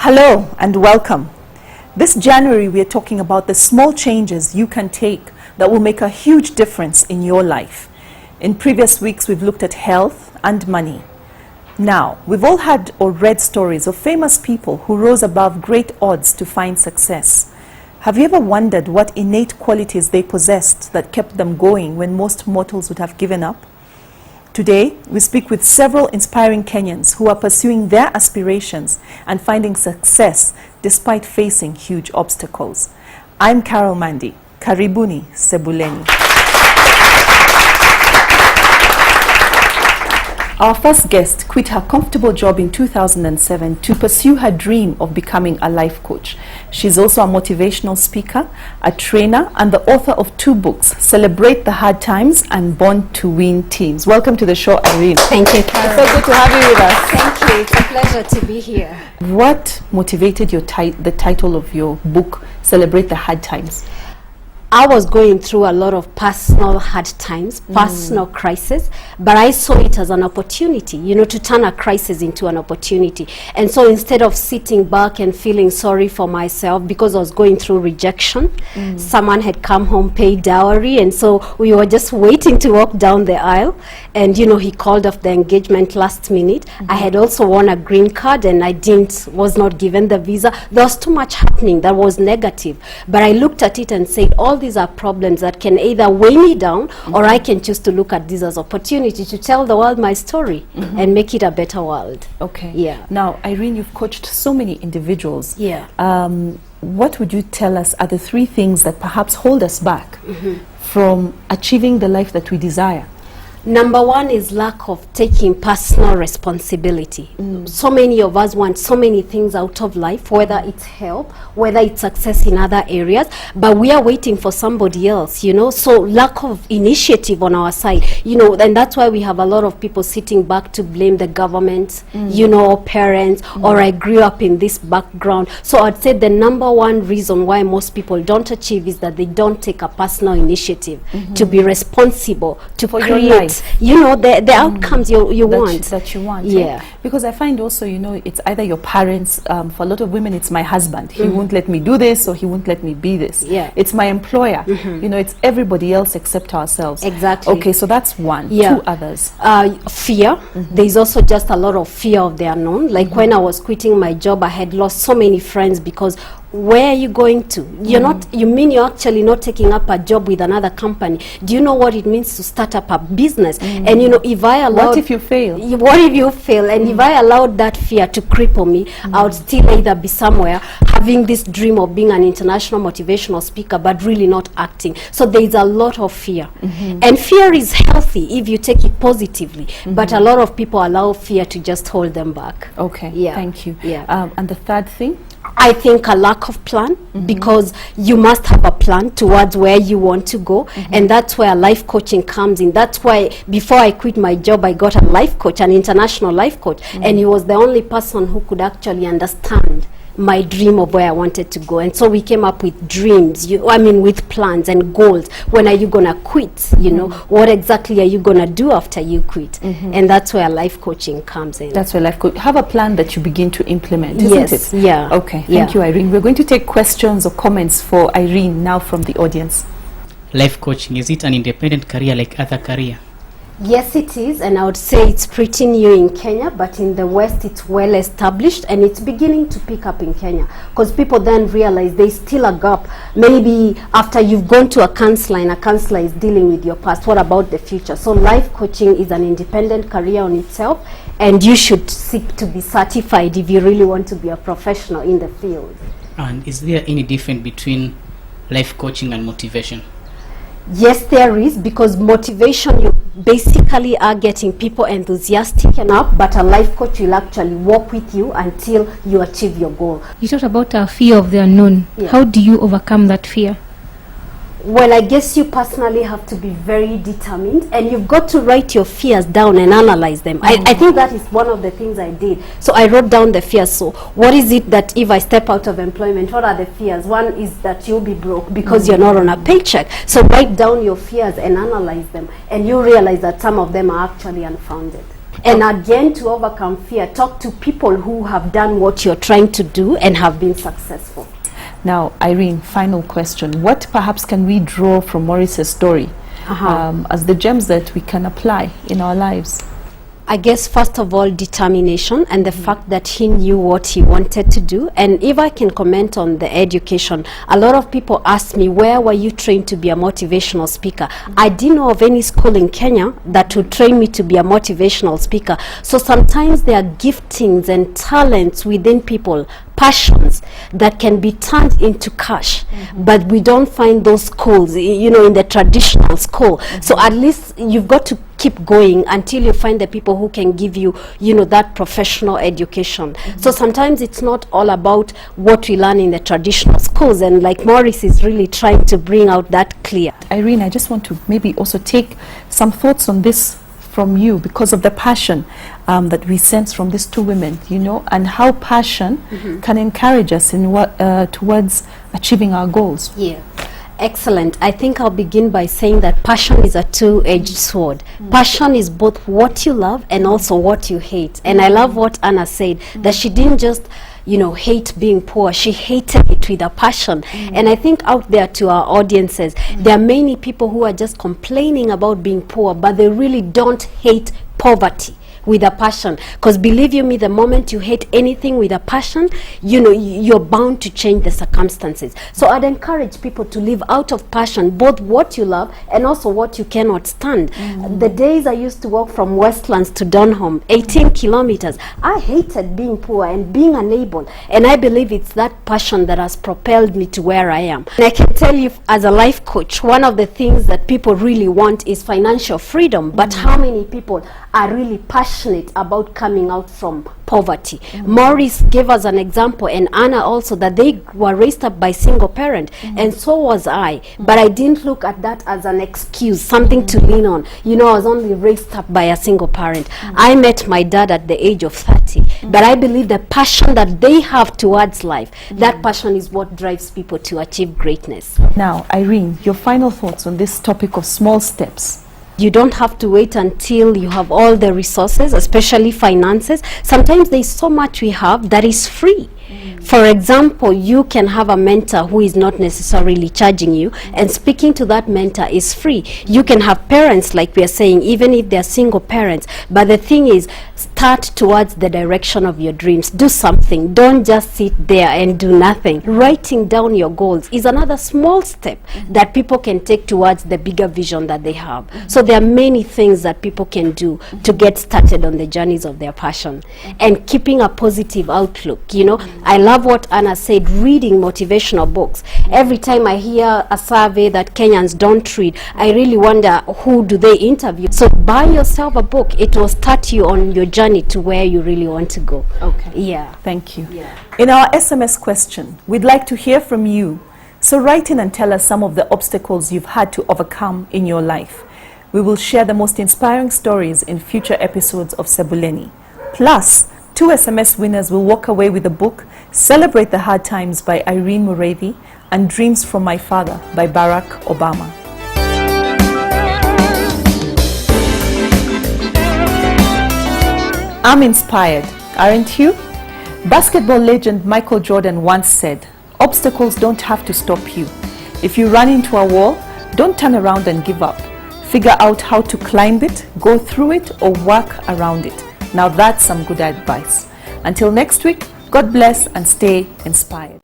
Hello and welcome. This January we are talking about the small changes you can take that will make a huge difference in your life. In previous weeks we've looked at health and money. Now, we've all had or read stories of famous people who rose above great odds to find success. Have you ever wondered what innate qualities they possessed that kept them going when most mortals would have given up? Today, we speak with several inspiring Kenyans who are pursuing their aspirations and finding success despite facing huge obstacles. I'm Carol Mandi. Karibuni, sebuleni. Our first guest quit her comfortable job in 2007 to pursue her dream of becoming a life coach. She's also a motivational speaker, a trainer, and the author of 2 books, Celebrate the Hard Times and Born to Win Teams. Welcome to the show, Irene. Thank you, Carol. It's so good to have you with us. Thank you. It's a pleasure to be here. What motivated the title of your book, Celebrate the Hard Times? I was going through a lot of personal hard times, personal crisis, but I saw it as an opportunity, to turn a crisis into an opportunity. And so instead of sitting back and feeling sorry for myself because I was going through rejection, someone had come home, paid dowry, and so we were just waiting to walk down the aisle. And, he called off the engagement last minute. I had also won a green card and I was not given the visa. There was too much happening that was negative. But I looked at it and said, all these are problems that can either weigh me down or I can choose to look at this as opportunity to tell the world my story and make it a better world. Okay. Yeah. Now, Irene, you've coached so many individuals. Yeah. What would you tell us are the 3 things that perhaps hold us back from achieving the life that we desire? Number 1 is lack of taking personal responsibility. So many of us want so many things out of life, whether it's help, whether it's success in other areas, but we are waiting for somebody else, so lack of initiative on our side, and that's why we have a lot of people sitting back to blame the government, or parents, or I grew up in this background. So I'd say the number 1 reason why most people don't achieve is that they don't take a personal initiative to be responsible, to for create your life. the outcomes you want. That you want. Yeah. Because I find also, it's either your parents, for a lot of women, it's my husband. He won't let me do this or he won't let me be this. Yeah. It's my employer. It's everybody else except ourselves. Exactly. Okay, so that's 1. Yeah. 2 others. Fear. There's also just a lot of fear of the unknown. Like when I was quitting my job, I had lost so many friends because where are you going to? You're actually not taking up a job with another company. Do you know what it means to start up a business? And if I allowed... What if you fail? What if you fail? And if I allowed that fear to cripple me, I would still either be somewhere having this dream of being an international motivational speaker, but really not acting. So there's a lot of fear. And fear is healthy if you take it positively. But a lot of people allow fear to just hold them back. Okay, yeah. Thank you. Yeah. And the 3rd thing? I think a lack of plan, because you must have a plan towards where you want to go, and that's where life coaching comes in. That's why before I quit my job, I got a life coach, an international life coach, and he was the only person who could actually understand my dream of where I wanted to go. And so we came up with dreams, with plans and goals. When are you gonna quit? What exactly are you gonna do after you quit? And that's where life coaching comes in. That's where life coach. Have a plan that you begin to implement, isn't yes, it? Yeah. Okay, thank you, Irene. We're going to take questions or comments for Irene now from the audience. Life coaching, is it an independent career like other career? Yes, it is, and I would say it's pretty new in Kenya, but in the West it's well established, and it's beginning to pick up in Kenya, because people then realize there's still a gap. Maybe after you've gone to a counselor and a counselor is dealing with your past, what about the future? So life coaching is an independent career on itself, and you should seek to be certified if you really want to be a professional in the field. And is there any difference between life coaching and motivation? Yes, there is, because motivation, you basically are getting people enthusiastic enough, but a life coach will actually walk with you until you achieve your goal. You talked about a fear of the unknown. Yeah. How do you overcome that fear? Well, I guess you personally have to be very determined, and you've got to write your fears down and analyze them. I think that is one of the things I did. So I wrote down the fears. So what is it that if I step out of employment, what are the fears? One is that you'll be broke because you're not on a paycheck. So write down your fears and analyze them, and you realize that some of them are actually unfounded. And again, to overcome fear, talk to people who have done what you're trying to do and have been successful. Now, Irene, final question. What perhaps can we draw from Maurice's story as the gems that we can apply in our lives? I guess first of all, determination and the fact that he knew what he wanted to do. And if I can comment on the education, a lot of people ask me, where were you trained to be a motivational speaker? I didn't know of any school in Kenya that would train me to be a motivational speaker. So sometimes there are giftings and talents within people, passions that can be turned into cash, but we don't find those schools, you know, in the traditional school. So at least you've got to keep going until you find the people who can give you, you know, that professional education. So sometimes it's not all about what we learn in the traditional schools, and like Maurice is really trying to bring out that clear. Irene, I just want to maybe also take some thoughts on this from you because of the passion that we sense from these two women, you know, and how passion can encourage us in towards achieving our goals. Yeah. Excellent. I think I'll begin by saying that passion is a two-edged sword. Passion is both what you love and also what you hate. And I love what Anna said, that she didn't just, you know, hate being poor. She hated it with a passion. And I think out there to our audiences, there are many people who are just complaining about being poor, but they really don't hate poverty with a passion. Because believe you me, the moment you hate anything with a passion, you know, you're bound to change the circumstances. So I'd encourage people to live out of passion, both what you love and also what you cannot stand. The days I used to walk from Westlands to Donholm, 18 kilometers, I hated being poor and being unable. And I believe it's that passion that has propelled me to where I am. And I can tell you, as a life coach, one of the things that people really want is financial freedom. But how many people are really passionate about coming out from poverty? Maurice gave us an example, and Anna also, that they were raised up by single parent, and so was I. But I didn't look at that as an excuse, something to lean on. You know, I was only raised up by a single parent. I met my dad at the age of 30, but I believe the passion that they have towards life, that passion is what drives people to achieve greatness. Now, Irene, your final thoughts on this topic of small steps. You don't have to wait until you have all the resources, especially finances. Sometimes there's so much we have that is free. For example, you can have a mentor who is not necessarily charging you, and speaking to that mentor is free. You can have parents, like we are saying, even if they're single parents. But the thing is, start towards the direction of your dreams. Do something. Don't just sit there and do nothing. Writing down your goals is another small step that people can take towards the bigger vision that they have. So there are many things that people can do to get started on the journeys of their passion. And keeping a positive outlook, you know. I love what Anna said, reading motivational books. Every time I hear a survey that Kenyans don't read, I really wonder, who do they interview? So buy yourself a book. It will start you on your journey to where you really want to go. Okay. Yeah. Thank you. Yeah. In our SMS question, we'd like to hear from you. So write in and tell us some of the obstacles you've had to overcome in your life. We will share the most inspiring stories in future episodes of Sebuleni. Plus, 2 SMS winners will walk away with the book Celebrate the Hard Times by Irene Mureithi and Dreams from My Father by Barack Obama. I'm inspired, aren't you? Basketball legend Michael Jordan once said, "Obstacles don't have to stop you. If you run into a wall, don't turn around and give up. Figure out how to climb it, go through it, or work around it." Now that's some good advice. Until next week, God bless and stay inspired.